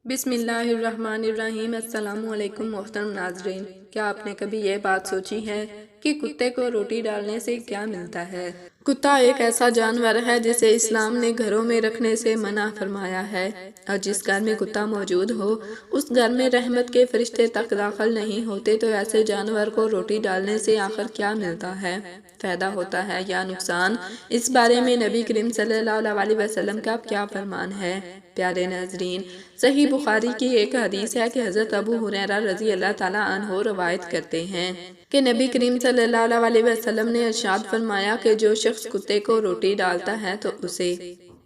بسم اللہ الرحمن الرحیم۔ السلام علیکم محترم ناظرین، کیا آپ نے کبھی یہ بات سوچی ہے کہ کتے کو روٹی ڈالنے سے کیا ملتا ہے؟ کتا ایک ایسا جانور ہے جسے اسلام نے گھروں میں رکھنے سے منع فرمایا ہے، اور جس گھر میں کتا موجود ہو اس گھر میں رحمت کے فرشتے تک داخل نہیں ہوتے۔ تو ایسے جانور کو روٹی ڈالنے سے آخر کیا ملتا ہے، فائدہ ہوتا ہے یا نقصان؟ اس بارے میں نبی کریم صلی اللہ علیہ وسلم کا کیا فرمان ہے؟ پیارے ناظرین، صحیح بخاری کی ایک حدیث ہے کہ حضرت ابو ہریرہ رضی اللہ تعالیٰ عنہ روایت کرتے ہیں کہ نبی کریم صلی اللہ علیہ وسلم نے ارشاد فرمایا کہ جو شخص کتے کو روٹی ڈالتا ہے تو اسے،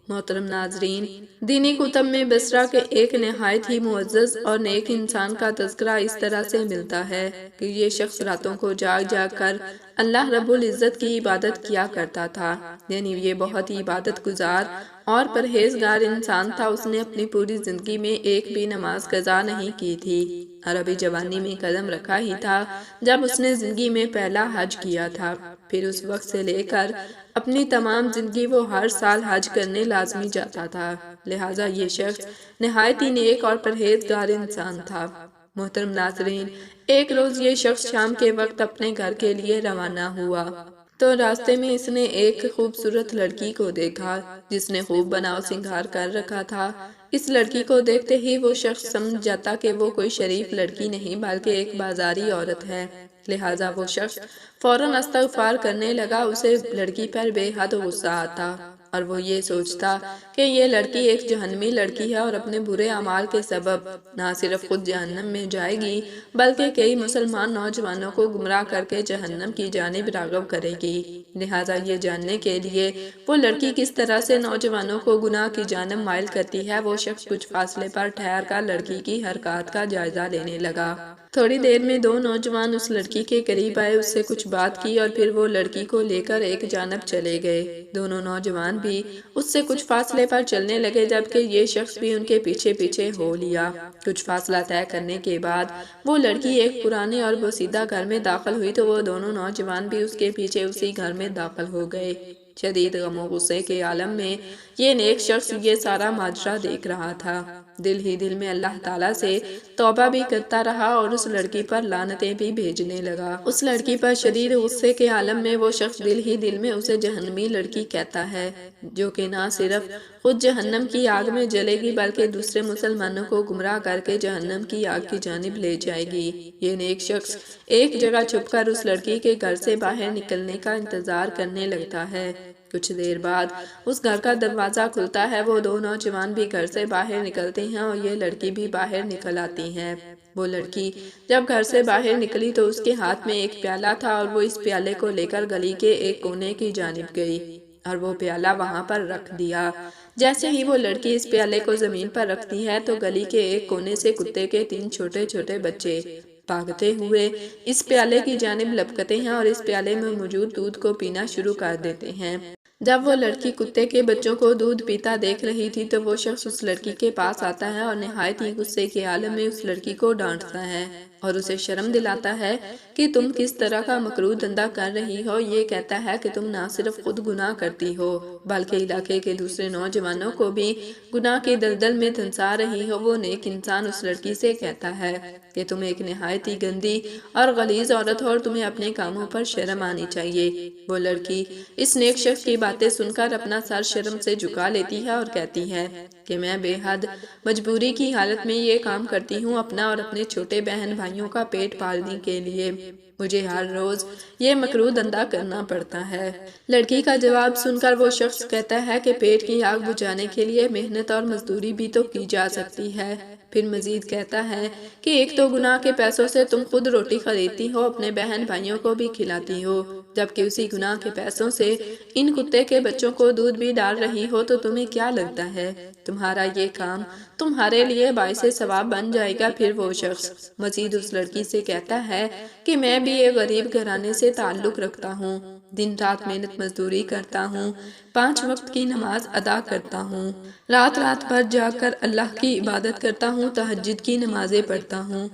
محترم ناظرین، دینی کتب میں بصرہ کے ایک نہایت ہی معزز اور نیک انسان کا تذکرہ اس طرح سے ملتا ہے کہ یہ شخص راتوں کو جاگ جاگ کر اللہ رب العزت کی عبادت کیا کرتا تھا، یعنی یہ بہت ہی عبادت گزار اور پرہیزگار انسان تھا۔ اس نے اپنی پوری زندگی میں ایک بھی نماز قضا نہیں کی تھی، اور ابھی جوانی میں قدم رکھا ہی تھا جب اس نے زندگی میں پہلا حج کیا تھا۔ پھر اس وقت سے لے کر اپنی تمام زندگی وہ ہر سال حج کرنے لازمی جاتا تھا، لہٰذا یہ شخص نہایت ہی نیک اور پرہیزگار انسان تھا۔ محترم ناظرین، ایک روز یہ شخص شام کے وقت اپنے گھر کے لیے روانہ ہوا تو راستے میں اس نے ایک خوبصورت لڑکی کو دیکھا جس نے خوب بناؤ سنگھار کر رکھا تھا۔ اس لڑکی کو دیکھتے ہی وہ شخص سمجھ جاتا کہ وہ کوئی شریف لڑکی نہیں بلکہ ایک بازاری عورت ہے، لہٰذا وہ شخص فوراً استغفار کرنے لگا۔ اسے لڑکی پر بے حد غصہ آتا اور وہ یہ سوچتا کہ یہ لڑکی ایک جہنمی لڑکی ہے اور اپنے برے اعمال کے سبب نہ صرف خود جہنم میں جائے گی بلکہ کئی مسلمان نوجوانوں کو گمراہ کر کے جہنم کی جانب راغب کرے گی۔ لہٰذا یہ جاننے کے لیے وہ لڑکی کس طرح سے نوجوانوں کو گناہ کی جانب مائل کرتی ہے، وہ شخص کچھ فاصلے پر ٹھہر کر لڑکی کی حرکات کا جائزہ لینے لگا۔ تھوڑی دیر میں دو نوجوان اس لڑکی کے قریب آئے، اس سے کچھ بات کی اور پھر وہ لڑکی کو لے کر ایک جانب چلے گئے۔ دونوں نوجوان بھی اس سے کچھ فاصلے پر چلنے لگے جبکہ یہ شخص بھی ان کے پیچھے پیچھے ہو لیا۔ کچھ فاصلہ طے کرنے کے بعد وہ لڑکی ایک پرانے اور بوسیدہ گھر میں داخل ہوئی تو وہ دونوں نوجوان بھی اس کے پیچھے اسی گھر میں داخل ہو گئے۔ شدید غم و غصے کے عالم میں یہ نیک شخص یہ سارا ماجرا دیکھ رہا تھا، دل ہی دل میں اللہ تعالیٰ سے توبہ بھی کرتا رہا اور اس لڑکی پر لعنتیں بھی بھیجنے لگا۔ اس لڑکی پر شدید غصے کے عالم میں وہ شخص دل ہی دل میں اسے جہنمی لڑکی کہتا ہے، جو کہ نہ صرف خود جہنم کی آگ میں جلے گی بلکہ دوسرے مسلمانوں کو گمراہ کر کے جہنم کی آگ کی جانب لے جائے گی۔ یہ نیک شخص ایک جگہ چھپ کر اس لڑکی کے گھر سے باہر نکلنے کا انتظار کرنے لگتا ہے۔ کچھ دیر بعد اس گھر کا دروازہ کھلتا ہے، وہ دو نوجوان بھی گھر سے باہر نکلتے ہیں اور یہ لڑکی بھی باہر نکل آتی ہے۔ وہ لڑکی جب گھر سے باہر نکلی تو اس کے ہاتھ میں ایک پیالہ تھا اور وہ اس پیالے کو لے کر گلی کے ایک کونے کی جانب گئی اور وہ پیالہ وہاں پر رکھ دیا۔ جیسے ہی وہ لڑکی اس پیالے کو زمین پر رکھتی ہے تو گلی کے ایک کونے سے کتے کے تین چھوٹے چھوٹے بچے بھاگتے ہوئے اس پیالے کی جانب لپکتے ہیں اور اس پیالے میں موجود دودھ کو پینا شروع کر دیتے ہیں۔ جب وہ لڑکی کتے کے بچوں کو دودھ پیتا دیکھ رہی تھی تو وہ شخص اس لڑکی کے پاس آتا ہے اور نہایت ہی غصے کے عالم میں اس لڑکی کو ڈانٹتا ہے اور اسے شرم دلاتا ہے کہ تم کس طرح کا مکروہ دھندا کر رہی ہو۔ یہ کہتا ہے کہ تم نہ صرف خود گناہ کرتی ہو بلکہ علاقے کے دوسرے نوجوانوں کو بھی گناہ کی دلدل میں دھنسا رہی ہو۔ وہ نیک انسان اس لڑکی سے کہتا ہے کہ تم ایک نہایت ہی گندی اور غلیظ عورت ہو اور تمہیں اپنے کاموں پر شرم آنی چاہیے۔ وہ لڑکی اس نیک شخص کی باتیں سن کر اپنا سر شرم سے جھکا لیتی ہے اور کہتی ہے کہ میں بے حد مجبوری کی حالت میں یہ کام کرتی ہوں، اپنا اور اپنے چھوٹے بہن بھائیوں کا پیٹ پالنے کے لیے مجھے ہر روز یہ مکروہ دھندا کرنا پڑتا ہے۔ لڑکی کا جواب سن کر وہ شخص کہتا ہے کہ پیٹ کی آگ بجھانے کے لیے محنت اور مزدوری بھی تو کی جا سکتی ہے۔ پھر مزید کہتا ہے کہ ایک تو گناہ کے پیسوں سے تم خود روٹی خریدتی ہو، اپنے بہن بھائیوں کو بھی کھلاتی ہو، جبکہ اسی گناہ کے پیسوں سے ان کتے کے بچوں کو دودھ بھی ڈال رہی ہو، تو تمہیں کیا لگتا ہے تمہارا یہ کام تمہارے لیے باعث ثواب بن جائے گا؟ پھر وہ شخص مزید اس لڑکی سے کہتا ہے کہ میں بھی ایک غریب گھرانے سے تعلق رکھتا ہوں، دن رات محنت مزدوری کرتا ہوں، 5 وقت کی نماز ادا کرتا ہوں، رات رات بھر جاگ کر اللہ کی عبادت کرتا ہوں، تہجد کی نمازیں پڑھتا ہوں،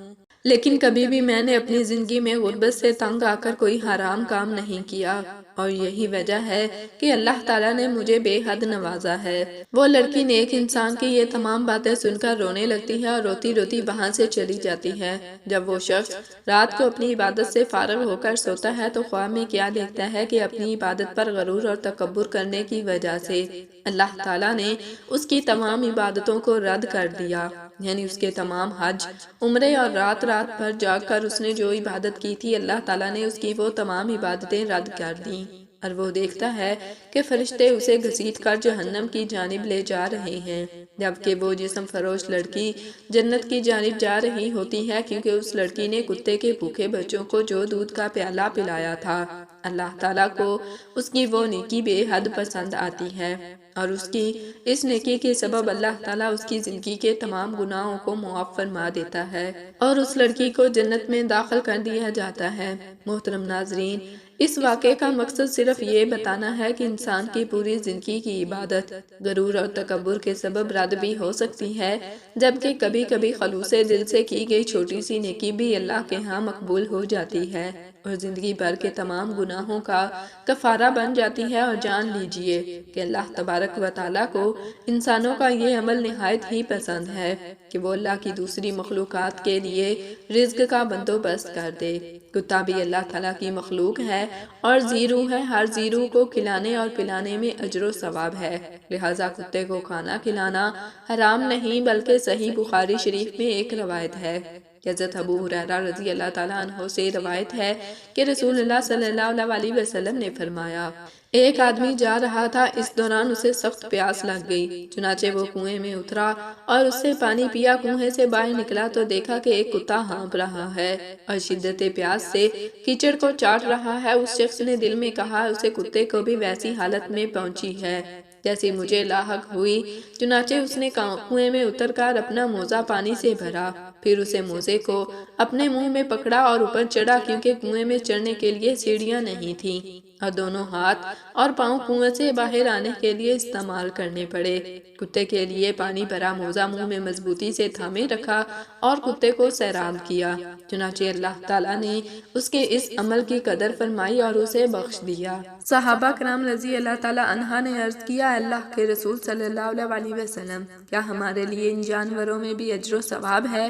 لیکن کبھی بھی میں نے اپنی زندگی میں غربت سے تنگ آ کر کوئی حرام کام نہیں کیا، اور یہی وجہ ہے کہ اللہ تعالیٰ نے مجھے بے حد نوازا ہے۔ وہ لڑکی نیک انسان کی یہ تمام باتیں سن کر رونے لگتی ہے اور روتی روتی وہاں سے چلی جاتی ہے۔ جب وہ شخص رات کو اپنی عبادت سے فارغ ہو کر سوتا ہے تو خواب میں کیا دیکھتا ہے کہ اپنی عبادت پر غرور اور تکبر کرنے کی وجہ سے اللہ تعالیٰ نے اس کی تمام عبادتوں کو رد کر دیا، یعنی اس کے تمام حج، عمرے اور رات رات بھر جاگ کر اس نے جو عبادت کی تھی، اللہ تعالیٰ نے اس کی وہ تمام عبادتیں رد کر دیں۔ اور وہ دیکھتا ہے کہ فرشتے اسے گھسیٹ کر جہنم کی جانب لے جا رہے ہیں، جبکہ وہ جسم فروش لڑکی جنت کی جانب جا رہی ہوتی ہے، کیونکہ اس لڑکی نے کتے کے بھوکے بچوں کو جو دودھ کا پیالہ پلایا تھا۔ اللہ تعالیٰ کو اس کی وہ نیکی بے حد پسند آتی ہے، اور اس کی اس نیکی کے سبب اللہ تعالیٰ اس کی زندگی کے تمام گناہوں کو معاف فرما دیتا ہے اور اس لڑکی کو جنت میں داخل کر دیا جاتا ہے۔ محترم ناظرین، اس واقعے کا مقصد صرف یہ بتانا ہے کہ انسان کی پوری زندگی کی عبادت غرور اور تکبر کے سبب رد بھی ہو سکتی ہے، جبکہ کبھی کبھی خلوص دل سے کی گئی چھوٹی سی نیکی بھی اللہ کے ہاں مقبول ہو جاتی ہے اور زندگی بھر کے تمام گناہوں کا کفارہ بن جاتی ہے۔ اور جان لیجئے کہ اللہ تبارک و تعالیٰ کو انسانوں کا یہ عمل نہایت ہی پسند ہے کہ وہ اللہ کی دوسری مخلوقات کے لیے رزق کا بندوبست کر دے۔ کتا بھی اللہ تعالیٰ کی مخلوق ہے اور زیرو ہے، ہر زیرو کو کھلانے اور پلانے میں اجر و ثواب ہے، لہٰذا کتے کو کھانا کھلانا حرام نہیں، بلکہ صحیح بخاری شریف میں ایک روایت ہے کہ حضرت ابو ہریرہ رضی اللہ تعالیٰ عنہ سے روایت ہے کہ رسول اللہ صلی اللہ علیہ وسلم نے فرمایا، ایک آدمی جا رہا تھا، اس دوران اسے سخت پیاس لگ گئی، چنانچہ وہ کنویں میں اترا اور اس سے پانی پیا۔ کنویں سے باہر نکلا تو دیکھا کہ ایک کتا ہانپ رہا ہے اور شدت پیاس سے کیچڑ کو چاٹ رہا ہے۔ اس شخص نے دل میں کہا، اسے کتے کو بھی ویسی حالت میں پہنچی ہے جیسی مجھے لاحق ہوئی۔ چنانچہ اس نے کنویں میں اتر کر اپنا موزہ پانی سے بھرا، پھر اسے موزے کو اپنے منہ میں پکڑا اور اوپر چڑھا، کیونکہ کنویں میں چڑھنے کے لیے سیڑھیاں نہیں تھیں اور دونوں ہاتھ اور پاؤں کنویں سے باہر آنے کے لیے استعمال کرنے پڑے۔ کتے کے لیے پانی بھرا موزہ منہ میں مضبوطی سے تھامے رکھا اور کتے کو سیراب کیا۔ چنانچہ اللہ تعالیٰ نے اس کے اس عمل کی قدر فرمائی اور اسے بخش دیا۔ صحابہ کرام رضی اللہ تعالیٰ عنہ نے عرض کیا، اللہ کے رسول صلی اللہ علیہ وسلم، کیا ہمارے لیے ان جانوروں میں بھی اجر و ثواب ہے؟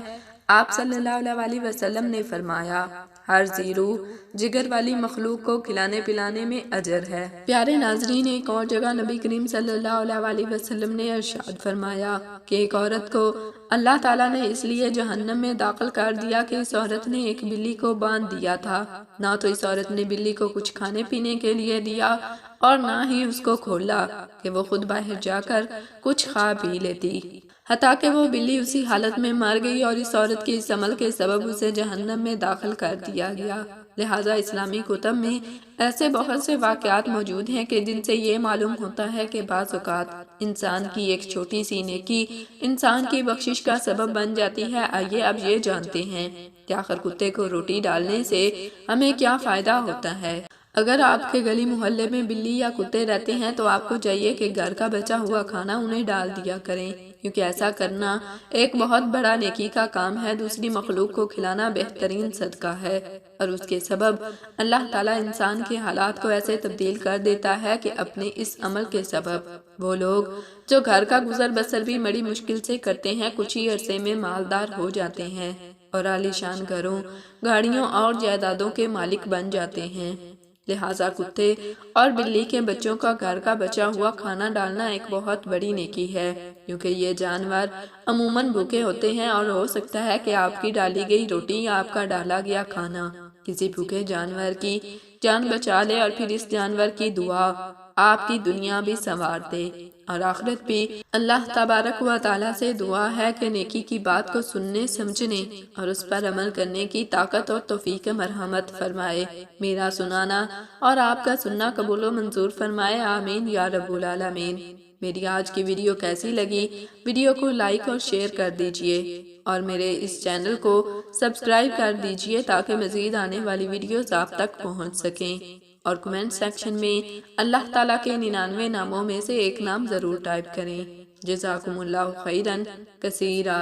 آپ صلی اللہ علیہ وسلم نے فرمایا، ہر زیرو جگر والی مخلوق کو کھلانے پلانے میں اجر ہے۔ پیارے ناظرین، ایک اور جگہ نبی کریم صلی اللہ علیہ وسلم نے ارشاد فرمایا کہ ایک عورت کو اللہ تعالیٰ نے اس لیے جہنم میں داخل کر دیا کہ اس عورت نے ایک بلی کو باندھ دیا تھا، نہ تو اس عورت نے بلی کو کچھ کھانے پینے کے لیے دیا اور نہ ہی اس کو کھولا کہ وہ خود باہر جا کر کچھ کھا پی لیتی، حتیٰ کہ وہ بلی اسی حالت میں مر گئی اور اس عورت کے اس عمل کے سبب اسے جہنم میں داخل کر دیا گیا۔ لہٰذا اسلامی کتب میں ایسے بہت سے واقعات موجود ہیں کہ جن سے یہ معلوم ہوتا ہے کہ بعض اوقات انسان کی ایک چھوٹی سی نیکی انسان کی بخشش کا سبب بن جاتی ہے۔ آئیے اب یہ جانتے ہیں کہ آخر کتے کو روٹی ڈالنے سے ہمیں کیا فائدہ ہوتا ہے۔ اگر آپ کے گلی محلے میں بلی یا کتے رہتے ہیں تو آپ کو چاہیے کہ گھر کا بچا ہوا کھانا انہیں ڈال دیا کریں، کیونکہ ایسا کرنا ایک بہت بڑا نیکی کا کام ہے۔ دوسری مخلوق کو کھلانا بہترین صدقہ ہے اور اس کے سبب اللہ تعالیٰ انسان کے حالات کو ایسے تبدیل کر دیتا ہے کہ اپنے اس عمل کے سبب وہ لوگ جو گھر کا گزر بسر بھی بڑی مشکل سے کرتے ہیں، کچھ ہی عرصے میں مالدار ہو جاتے ہیں اور عالی شان گھروں، گاڑیوں اور جائیدادوں کے مالک بن جاتے ہیں۔ لہٰذا کتے اور بلی کے بچوں کا گھر کا بچا ہوا کھانا ڈالنا ایک بہت بڑی نیکی ہے، کیونکہ یہ جانور عموماً بھوکے ہوتے ہیں اور ہو سکتا ہے کہ آپ کی ڈالی گئی روٹی یا آپ کا ڈالا گیا کھانا کسی بھوکے جانور کی جان بچا لے، اور پھر اس جانور کی دعا آپ کی دنیا بھی سنوار دے اور آخرت بھی۔ اللہ تبارک و تعالیٰ سے دعا ہے کہ نیکی کی بات کو سننے، سمجھنے اور اس پر عمل کرنے کی طاقت اور توفیق مرحمت فرمائے۔ میرا سنانا اور آپ کا سننا قبول و منظور فرمائے، آمین یا رب العالمین۔ میری آج کی ویڈیو کیسی لگی؟ ویڈیو کو لائک اور شیئر کر دیجئے اور میرے اس چینل کو سبسکرائب کر دیجئے تاکہ مزید آنے والی ویڈیوز آپ تک پہنچ سکیں، اور کمنٹ سیکشن میں اللہ تعالیٰ کے 99 ناموں میں سے ایک نام ضرور ٹائپ کریں۔ جزاکم اللہ خیراً کثیرا۔